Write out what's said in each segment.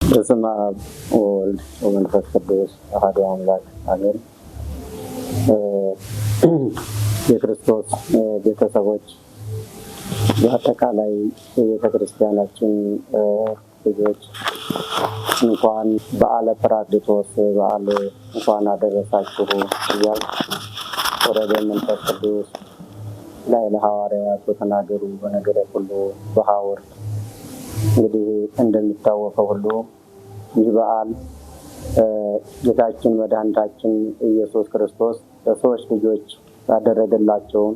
በስመ አብ ወወልድ ወመንፈስ ቅዱስ አሐዱ አምላክ አሜን። የክርስቶስ ቤተሰቦች በአጠቃላይ የቤተ ክርስቲያናችን ልጆች እንኳን በዓለ ጰራቅሊጦስ በዓል እንኳን አደረሳችሁ እያል ወረደ መንፈስ ቅዱስ ላይ ለሐዋርያት ተናገሩ በነገረ ሁሉ በሐውር። እንግዲህ እንደሚታወቀው ሁሉ ይህ በዓል ጌታችን መድኃኒታችን ኢየሱስ ክርስቶስ ለሰዎች ልጆች ያደረገላቸውን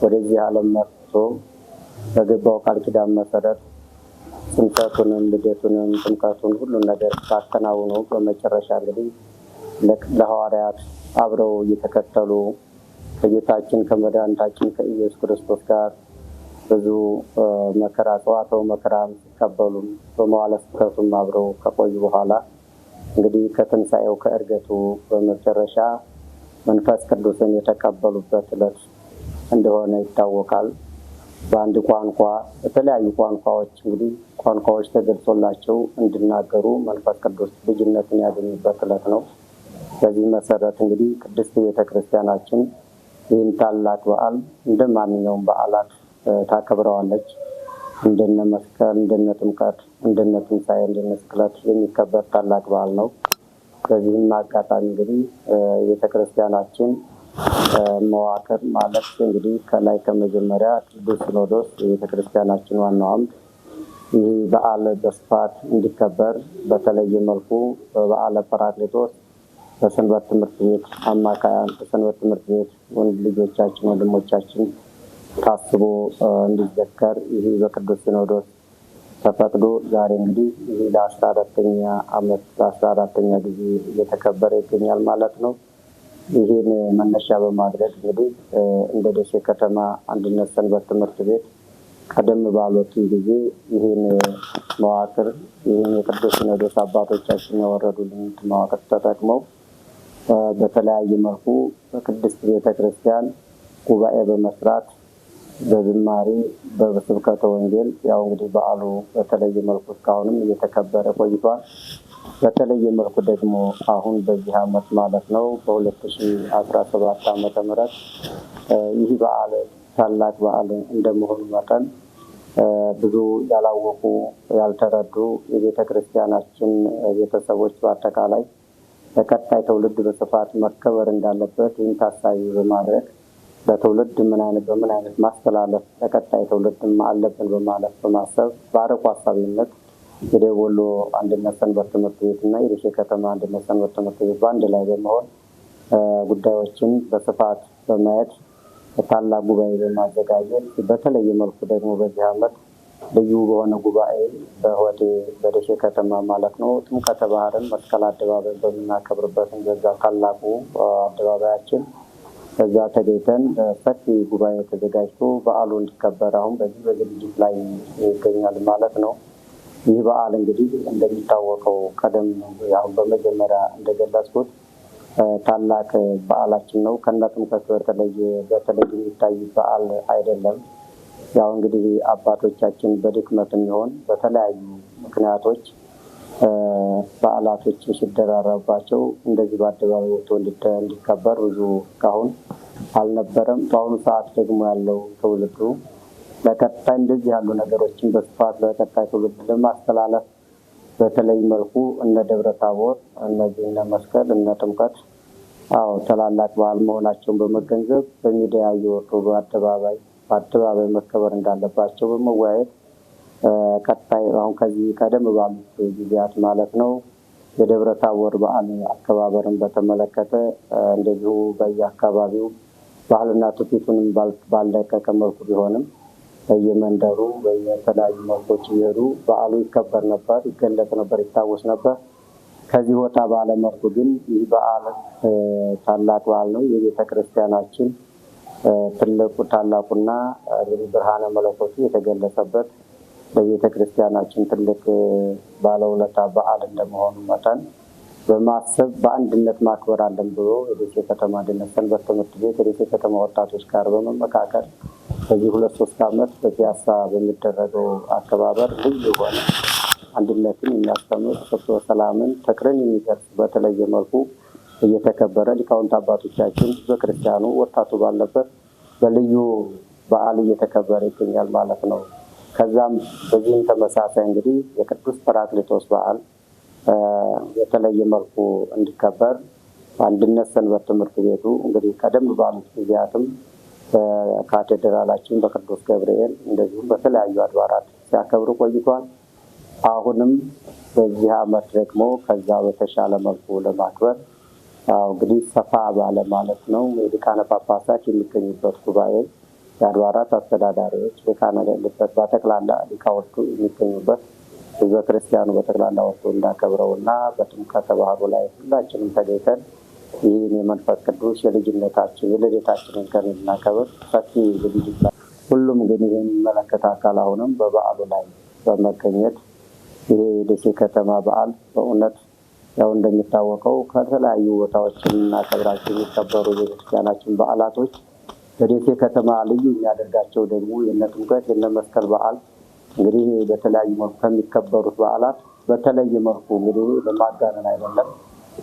ወደዚህ ዓለም መጥቶ በገባው ቃል ኪዳን መሰረት ጽንሰቱንም ልደቱንም ጥምቀቱን ሁሉን ነገር ሳከናውኑ በመጨረሻ እንግዲህ ለሐዋርያት አብረው እየተከተሉ ከጌታችን ከመድኃኒታችን ከኢየሱስ ክርስቶስ ጋር ብዙ መከራ ጽዋተው መከራም ሲቀበሉ በመዋዕለ ስብከቱም አብረው ከቆዩ በኋላ እንግዲህ ከትንሣኤው ከዕርገቱ በመጨረሻ መንፈስ ቅዱስን የተቀበሉበት ዕለት እንደሆነ ይታወቃል። በአንድ ቋንቋ በተለያዩ ቋንቋዎች እንግዲህ ቋንቋዎች ተገልጾላቸው እንዲናገሩ መንፈስ ቅዱስ ልጅነትን ያገኙበት ዕለት ነው። በዚህ መሰረት እንግዲህ ቅድስት ቤተክርስቲያናችን ይህን ታላቅ በዓል እንደ ማንኛውም በዓላት ታከብረዋለች። እንደነ መስቀል፣ እንደነ ጥምቀት፣ እንደነ ትንሣኤ፣ እንደነ ስቅለት የሚከበር ታላቅ በዓል ነው። በዚህም አጋጣሚ እንግዲህ ቤተክርስቲያናችን መዋቅር ማለት እንግዲህ ከላይ ከመጀመሪያ ቅዱስ ሲኖዶስ የቤተክርስቲያናችን ዋናው አምድ ይህ በዓል በስፋት እንዲከበር በተለየ መልኩ በበዓለ ጰራቅሊጦስ በሰንበት ትምህርት ቤት አማካያን በሰንበት ትምህርት ቤት ወንድ ልጆቻችን ወንድሞቻችን ታስቦ እንዲዘከር ይህ በቅዱስ ሲኖዶስ ተፈቅዶ ዛሬ እንግዲህ ይህ ለ14ኛ ዓመት ለ14ኛ ጊዜ እየተከበረ ይገኛል ማለት ነው። ይህን መነሻ በማድረግ እንግዲህ እንደ ደሴ ከተማ አንድነት ሰንበት ትምህርት ቤት ቀደም ባሉት ጊዜ ይህን መዋቅር ይህን የቅዱስ ሲኖዶስ አባቶቻችን ያወረዱልን መዋቅር ተጠቅመው በተለያየ መልኩ በቅድስት ቤተክርስቲያን ጉባኤ በመስራት በዝማሬ በስብከተ ወንጌል ያው እንግዲህ በዓሉ በተለየ መልኩ እስካሁንም እየተከበረ ቆይቷል። በተለየ መልኩ ደግሞ አሁን በዚህ ዓመት ማለት ነው በ2017 ዓመተ ምህረት ይህ በዓል ታላቅ በዓል እንደመሆኑ መጠን ብዙ ያላወቁ ያልተረዱ የቤተ ክርስቲያናችን ቤተሰቦች በአጠቃላይ ለቀጣይ ትውልድ በስፋት መከበር እንዳለበት ይህን ታሳቢ በማድረግ ለትውልድ በምን አይነት ማስተላለፍ ለቀጣይ ትውልድ አለብን በማለት በማሰብ በአርቆ አሳቢነት የደቡብ ወሎ አንድነት ሰንበት ትምህርት ቤት እና የደሴ ከተማ አንድነት ሰንበት ትምህርት ቤት በአንድ ላይ በመሆን ጉዳዮችን በስፋት በማየት ታላቅ ጉባኤ በማዘጋጀት በተለየ መልኩ ደግሞ በዚህ ዓመት ልዩ በሆነ ጉባኤ በደሴ ከተማ ማለት ነው ጥምቀተ ባህርን መስቀል አደባባይ በምናከብርበት በዛ ታላቁ አደባባያችን በዛ ተገኝተን ሰፊ ጉባኤ ተዘጋጅቶ በዓሉ እንዲከበር አሁን በዚህ በዝግጅት ላይ ይገኛል ማለት ነው። ይህ በዓል እንግዲህ እንደሚታወቀው ቀደም ያው በመጀመሪያ እንደገለጽኩት ታላቅ በዓላችን ነው። ከነ ጥምቀቱ በተለይ የሚታይ በዓል አይደለም። ያው እንግዲህ አባቶቻችን በድክመትም ይሆን በተለያዩ ምክንያቶች በዓላቶች ሲደራረባቸው እንደዚህ በአደባባይ ወጥቶ እንዲከበር ብዙ እስካሁን አልነበረም። በአሁኑ ሰዓት ደግሞ ያለው ትውልዱ ለቀጣይ እንደዚህ ያሉ ነገሮችን በስፋት ለቀጣይ ትውልድ ለማስተላለፍ በተለይ መልኩ እነ ደብረ ታቦር እነዚህ እነ መስቀል እነ ጥምቀት ታላላቅ በዓል መሆናቸውን በመገንዘብ በሚዲያ እየወጡ በአደባባይ መከበር እንዳለባቸው በመወያየት ቀጣይ አሁን ከዚህ ቀደም ባሉት ጊዜያት ማለት ነው የደብረ ታቦር በዓል አከባበርን በተመለከተ እንደዚሁ በየአካባቢው ባህልና ትውፊቱንም ባልለቀቀ መልኩ ቢሆንም በየመንደሩ በየተለያዩ መልኮች እየሄዱ በዓሉ ይከበር ነበር፣ ይገለጽ ነበር፣ ይታወስ ነበር። ከዚህ ወጣ ባለ መልኩ ግን ይህ በዓል ታላቅ በዓል ነው። የቤተ ክርስቲያናችን ታላቁና ብርሃነ መለኮቱ የተገለጸበት ለቤተ ክርስቲያናችን ትልቅ ባለውለታ በዓል እንደመሆኑ መጠን በማሰብ በአንድነት ማክበር አለን ብሎ የደሴ ከተማ አንድነት ሰንበት ትምህርት ቤት የደሴ ከተማ ወጣቶች ጋር በመመካከል በዚህ 2-3 ዓመት በፒያሳ በሚደረገው አከባበር ልዩ የሆነ አንድነትን የሚያስተምር ፍቅረ ሰላምን፣ ፍቅርን የሚገልጽ በተለየ መልኩ እየተከበረ ሊቃውንት አባቶቻችን በክርስቲያኑ ወጣቱ ባለበት በልዩ በዓል እየተከበረ ይገኛል ማለት ነው። ከዛም በዚህም ተመሳሳይ እንግዲህ የቅዱስ ጰራቅሊጦስ በዓል የተለየ መልኩ እንዲከበር አንድነት ሰንበት ትምህርት ቤቱ እንግዲህ ቀደም ባሉት ጊዜያትም በካቴድራላችን በቅዱስ ገብርኤል እንደዚሁም በተለያዩ አድባራት ሲያከብሩ ቆይቷል። አሁንም በዚህ ዓመት ደግሞ ከዛ በተሻለ መልኩ ለማክበር እንግዲህ ሰፋ ባለ ማለት ነው የሊቃነ ጳጳሳት የሚገኙበት ጉባኤ፣ የአድባራት አስተዳዳሪዎች፣ ሊቃነ ልበት በጠቅላላ ሊቃውንቱ የሚገኙበት ህዝበ ክርስቲያኑ በጠቅላላ ወጥቶ እንዳከብረውና በጥምቀተ ባህሩ ላይ ሁላችንም ተገኝተን ይህን የመንፈስ ቅዱስ የልጅነታችን የልደታችንን ቀን እናከብር ሰፊ ዝግጅት ላይ ሁሉም ግን ይህን የሚመለከት አካል አሁንም በበዓሉ ላይ በመገኘት ይሄ የደሴ ከተማ በዓል በእውነት ያው እንደሚታወቀው ከተለያዩ ቦታዎች እናከብራቸው የሚከበሩ የቤተክርስቲያናችን በዓላቶች በደሴ ከተማ ልዩ የሚያደርጋቸው ደግሞ የነ ጥምቀት የነ መስቀል በዓል እንግዲህ በተለያዩ መልኩ ከሚከበሩት በዓላት በተለየ መልኩ እንግዲህ ለማጋነን አይደለም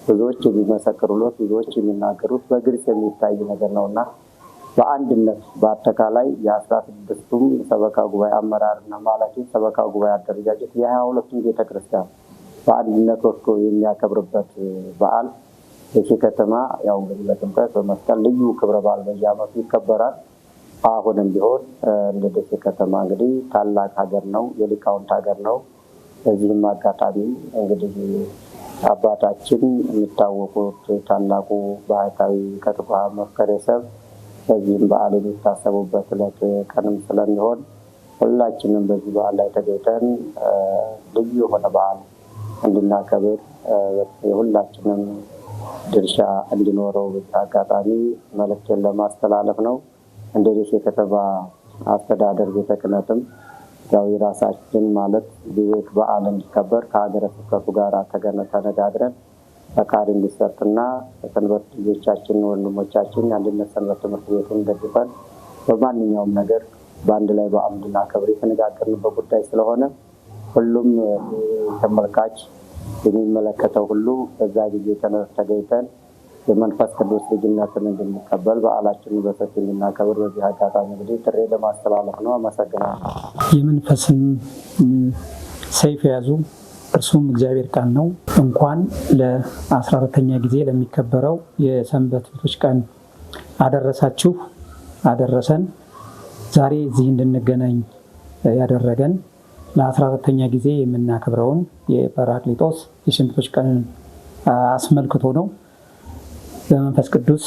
ብዙዎች የሚመሰክሩለት ብዙዎች የሚናገሩት በግልጽ የሚታይ ነገር ነውና በአንድነት በአጠቃላይ የ16ቱም ሰበካ ጉባኤ አመራርና ማለት ሰበካ ጉባኤ አደረጃጀት የ22ቱም ቤተክርስቲያን በአንድነት ወጥቶ የሚያከብርበት በዓል ደሴ ከተማ ያው እንግዲህ በጥምቀት በመስቀል ልዩ ክብረ በዓል በየዓመቱ ይከበራል። አሁንም ቢሆን እንደ ደሴ ከተማ እንግዲህ ታላቅ ሀገር ነው፣ የሊቃውንት ሀገር ነው። በዚህም አጋጣሚ እንግዲህ አባታችን የሚታወቁት ታላቁ ባህታዊ ከጥፋ መፍቀሬ ሰብ በዚህም በዓል የሚታሰቡበት ዕለት ቀንም ስለሚሆን ሁላችንም በዚህ በዓል ላይ ተገኝተን ልዩ የሆነ በዓል እንድናከብር የሁላችንም ድርሻ እንዲኖረው አጋጣሚ መልእክትን ለማስተላለፍ ነው። እንደ ደሴ ከተማ አስተዳደር ቤተ ክህነትም ያው የራሳችን ማለት ቤት በዓል እንዲከበር ከሀገረ ስብከቱ ጋር ተነጋግረን ፈቃድ እንዲሰጥና ሰንበት ልጆቻችን ወንድሞቻችን የአንድነት ሰንበት ትምህርት ቤቱን ደግፈን በማንኛውም ነገር በአንድ ላይ በዓል እንድናከብር የተነጋገርንበት ጉዳይ ስለሆነ ሁሉም ተመልካች የሚመለከተው ሁሉ በዛ ጊዜ ተገኝተን የመንፈስ ቅዱስ ልጅነትን እንድንቀበል በዓላችንን በሰፊ እንድናከብር በዚህ አጋጣሚ እንግዲህ ጥሪ ለማስተላለፍ ነው። አመሰግናለሁ። የመንፈስን ሰይፍ የያዙ እርሱም እግዚአብሔር ቃል ነው። እንኳን ለ14ኛ ጊዜ ለሚከበረው የሰንበት ቤቶች ቀን አደረሳችሁ አደረሰን። ዛሬ እዚህ እንድንገናኝ ያደረገን ለ14ኛ ጊዜ የምናከብረውን የጰራቅሊጦስ የሰንበቶች ቀን አስመልክቶ ነው። በመንፈስ ቅዱስ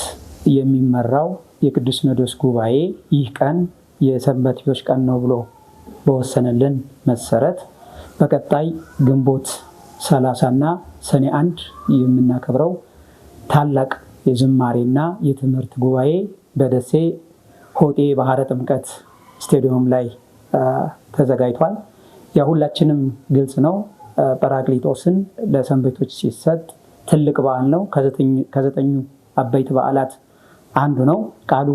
የሚመራው የቅዱስ ሲኖዶስ ጉባኤ ይህ ቀን የሰንበት ቤቶች ቀን ነው ብሎ በወሰነልን መሰረት በቀጣይ ግንቦት 30 እና ሰኔ 1 የምናከብረው ታላቅ የዝማሬና የትምህርት ጉባኤ በደሴ ሆጤ ባህረ ጥምቀት ስቴዲየም ላይ ተዘጋጅቷል። ሁላችንም ግልጽ ነው። ጰራቅሊጦስን ለሰንበቶች ሲሰጥ ትልቅ በዓል ነው። ከዘጠኙ አበይት በዓላት አንዱ ነው። ቃሉ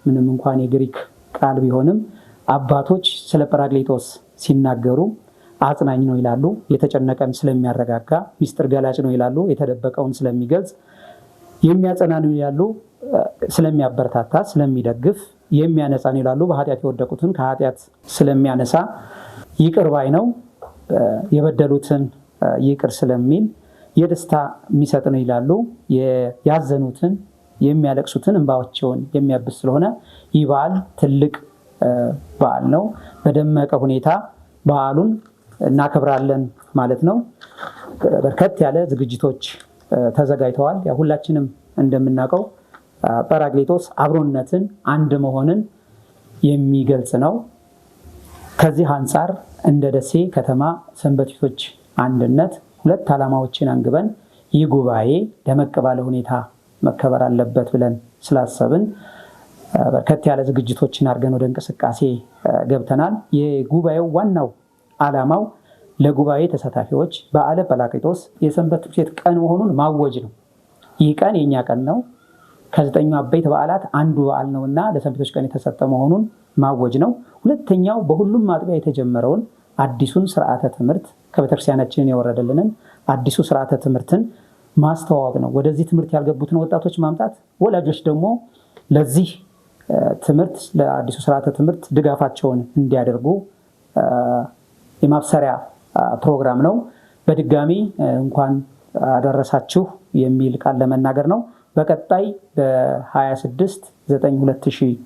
ምንም እንኳን የግሪክ ቃል ቢሆንም አባቶች ስለ ጰራቅሊጦስ ሲናገሩ አጽናኝ ነው ይላሉ፣ የተጨነቀን ስለሚያረጋጋ፣ ሚስጥር ገላጭ ነው ይላሉ፣ የተደበቀውን ስለሚገልጽ፣ የሚያጸና ነው ይላሉ፣ ስለሚያበረታታ፣ ስለሚደግፍ፣ የሚያነጻ ነው ይላሉ፣ በኃጢአት የወደቁትን ከኃጢአት ስለሚያነሳ፣ ይቅር ባይ ነው፣ የበደሉትን ይቅር ስለሚል፣ የደስታ የሚሰጥ ነው ይላሉ፣ ያዘኑትን የሚያለቅሱትን እንባቸውን የሚያብስ ስለሆነ ይህ በዓል ትልቅ በዓል ነው። በደመቀ ሁኔታ በዓሉን እናከብራለን ማለት ነው። በርከት ያለ ዝግጅቶች ተዘጋጅተዋል። ሁላችንም እንደምናውቀው ጰራቅሊጦስ አብሮነትን፣ አንድ መሆንን የሚገልጽ ነው። ከዚህ አንጻር እንደ ደሴ ከተማ ሰንበት ቤቶች አንድነት ሁለት ዓላማዎችን አንግበን ይህ ጉባኤ ደመቅ ባለ ሁኔታ መከበር አለበት ብለን ስላሰብን በርከት ያለ ዝግጅቶችን አድርገን ወደ እንቅስቃሴ ገብተናል። የጉባኤው ዋናው ዓላማው ለጉባኤ ተሳታፊዎች በዓለ ጰራቅሊጦስ የሰንበት ቤት ቀን መሆኑን ማወጅ ነው። ይህ ቀን የኛ ቀን ነው፣ ከዘጠኙ አበይት በዓላት አንዱ በዓል ነውና ለሰንበት ቤቶች ቀን የተሰጠ መሆኑን ማወጅ ነው። ሁለተኛው በሁሉም አጥቢያ የተጀመረውን አዲሱን ስርዓተ ትምህርት ከቤተክርስቲያናችን የወረደልንን አዲሱ ስርዓተ ትምህርትን ማስተዋወቅ ነው። ወደዚህ ትምህርት ያልገቡትን ወጣቶች ማምጣት፣ ወላጆች ደግሞ ለዚህ ትምህርት ለአዲሱ ስርዓተ ትምህርት ድጋፋቸውን እንዲያደርጉ የማብሰሪያ ፕሮግራም ነው። በድጋሚ እንኳን አደረሳችሁ የሚል ቃል ለመናገር ነው። በቀጣይ በ26/9/2017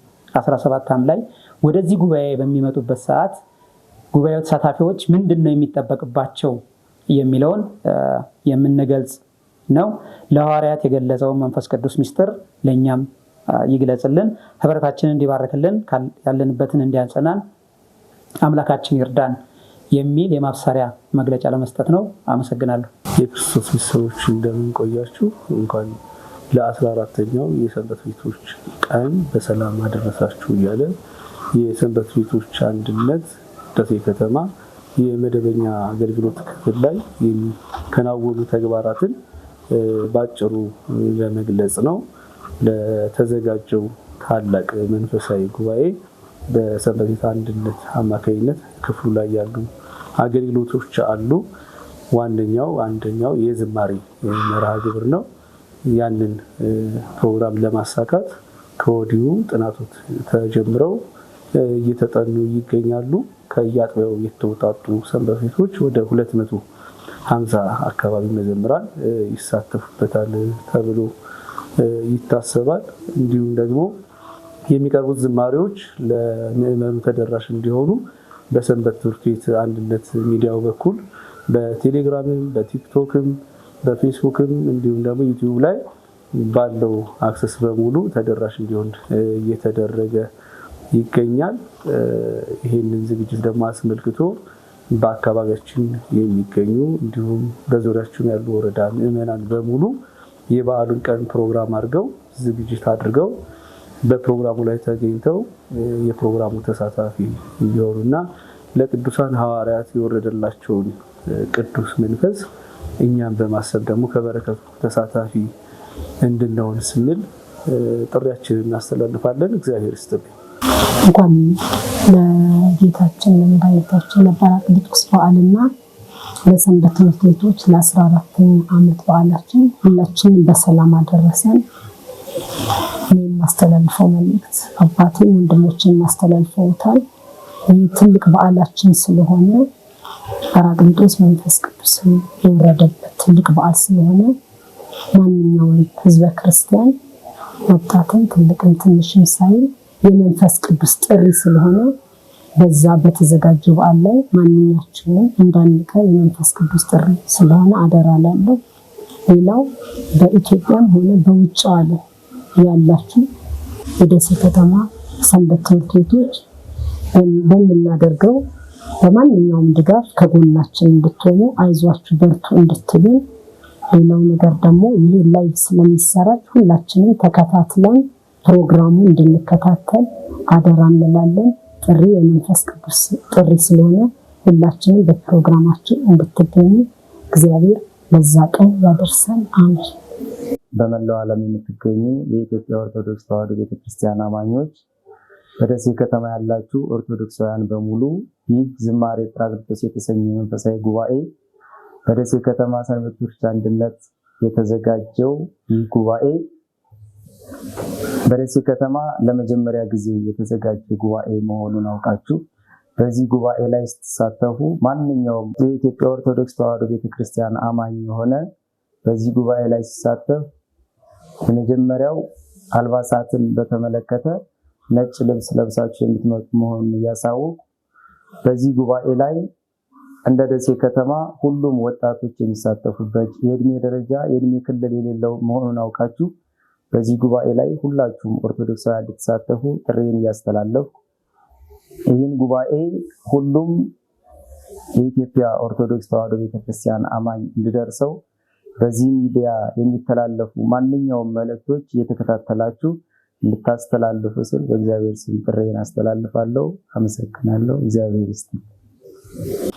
ዓ.ም ላይ ወደዚህ ጉባኤ በሚመጡበት ሰዓት ጉባኤው ተሳታፊዎች ምንድን ነው የሚጠበቅባቸው የሚለውን የምንገልጽ ነው። ለሐዋርያት የገለጸውን መንፈስ ቅዱስ ምስጢር ለእኛም ይግለጽልን፣ ህብረታችንን እንዲባርክልን፣ ያለንበትን እንዲያጸናን አምላካችን ይርዳን የሚል የማብሰሪያ መግለጫ ለመስጠት ነው። አመሰግናለሁ። የክርስቶስ ቤተሰቦች እንደምን ቆያችሁ? እንኳን ለ14ኛው የሰንበት ቤቶች ቀን በሰላም አደረሳችሁ እያለ የሰንበት ቤቶች አንድነት ደሴ ከተማ የመደበኛ አገልግሎት ክፍል ላይ የሚከናወኑ ተግባራትን ባጭሩ ለመግለጽ ነው። ለተዘጋጀው ታላቅ መንፈሳዊ ጉባኤ በሰንበት ቤት አንድነት አማካኝነት ክፍሉ ላይ ያሉ አገልግሎቶች አሉ። አንደኛው የዝማሬ መርሃ ግብር ነው። ያንን ፕሮግራም ለማሳካት ከወዲሁ ጥናቶች ተጀምረው እየተጠኑ ይገኛሉ። ከየአጥቢያው የተውጣጡ ሰንበት ቤቶች ወደ 250 አካባቢ መዘምራን ይሳተፉበታል ተብሎ ይታሰባል። እንዲሁም ደግሞ የሚቀርቡት ዝማሬዎች ለምዕመኑ ተደራሽ እንዲሆኑ በሰንበት ትምህርት ቤት አንድነት ሚዲያው በኩል በቴሌግራምም፣ በቲክቶክም፣ በፌስቡክም እንዲሁም ደግሞ ዩቲዩብ ላይ ባለው አክሰስ በሙሉ ተደራሽ እንዲሆን እየተደረገ ይገኛል። ይህንን ዝግጅት ደግሞ አስመልክቶ በአካባቢያችን የሚገኙ እንዲሁም በዙሪያችን ያሉ ወረዳ ምዕመናን በሙሉ የበዓሉን ቀን ፕሮግራም አድርገው ዝግጅት አድርገው በፕሮግራሙ ላይ ተገኝተው የፕሮግራሙ ተሳታፊ እንዲሆኑና ለቅዱሳን ሐዋርያት የወረደላቸውን ቅዱስ መንፈስ እኛም በማሰብ ደግሞ ከበረከቱ ተሳታፊ እንድንሆን ስንል ጥሪያችንን እናስተላልፋለን። እግዚአብሔር ይስጥልኝ። እንኳን ለጌታችን ለመድኃኒታችን ለጰራቅሊጦስ በዓልና ለሰንበት ትምህርት ቤቶች ለ14ኛ ዓመት በዓላችን ሁላችንም በሰላም አደረሰን። እኔ የማስተላልፈው መልእክት አባቴም ወንድሞችን ማስተላልፈውታል። ይህ ትልቅ በዓላችን ስለሆነ ጰራቅሊጦስ መንፈስ ቅዱስ የወረደበት ትልቅ በዓል ስለሆነ ማንኛውም ህዝበ ክርስቲያን ወጣትን ትልቅም ትንሽም ሳይል የመንፈስ ቅዱስ ጥሪ ስለሆነ በዛ በተዘጋጀ በዓል ላይ ማንኛችንም እንዳንቀር የመንፈስ ቅዱስ ጥሪ ስለሆነ አደራ ላለው። ሌላው በኢትዮጵያም ሆነ በውጭ ዓለም ያላችሁ የደሴ ከተማ ሰንበት ትምህርት ቤቶች በምናደርገው በማንኛውም ድጋፍ ከጎናችን እንድትሆኑ አይዟችሁ በርቱ እንድትሉን። ሌላው ነገር ደግሞ ይሄ ላይቭ ስለሚሰራጭ ሁላችንም ተከታትለን ፕሮግራሙን እንድንከታተል አደራ እንላለን። ጥሪ የመንፈስ ቅዱስ ጥሪ ስለሆነ ሁላችንም በፕሮግራማችን እንድትገኙ እግዚአብሔር ለዛ ቀን ያደርሰን። አሜን። በመላው ዓለም የምትገኙ የኢትዮጵያ ኦርቶዶክስ ተዋሕዶ ቤተክርስቲያን አማኞች፣ በደሴ ከተማ ያላችሁ ኦርቶዶክሳውያን በሙሉ ይህ ዝማሬ ጰራቅሊጦስ የተሰኘ መንፈሳዊ ጉባኤ በደሴ ከተማ ሰንበት ቤቶች አንድነት የተዘጋጀው ይህ ጉባኤ በደሴ ከተማ ለመጀመሪያ ጊዜ የተዘጋጀ ጉባኤ መሆኑን አውቃችሁ በዚህ ጉባኤ ላይ ስትሳተፉ ማንኛውም የኢትዮጵያ ኦርቶዶክስ ተዋሕዶ ቤተክርስቲያን አማኝ የሆነ በዚህ ጉባኤ ላይ ሲሳተፍ የመጀመሪያው አልባሳትን በተመለከተ ነጭ ልብስ ለብሳችሁ የምትመጡ መሆኑን እያሳወቁ በዚህ ጉባኤ ላይ እንደ ደሴ ከተማ ሁሉም ወጣቶች የሚሳተፉበት የእድሜ ደረጃ የእድሜ ክልል የሌለው መሆኑን አውቃችሁ በዚህ ጉባኤ ላይ ሁላችሁም ኦርቶዶክሳውያን እንድትሳተፉ ጥሪን እያስተላለፍኩ ይህን ጉባኤ ሁሉም የኢትዮጵያ ኦርቶዶክስ ተዋሕዶ ቤተክርስቲያን አማኝ እንዲደርሰው በዚህ ሚዲያ የሚተላለፉ ማንኛውም መልእክቶች እየተከታተላችሁ እንድታስተላልፉ ስል በእግዚአብሔር ስም ጥሪን አስተላልፋለሁ። አመሰግናለሁ። እግዚአብሔር ይስጥልኝ።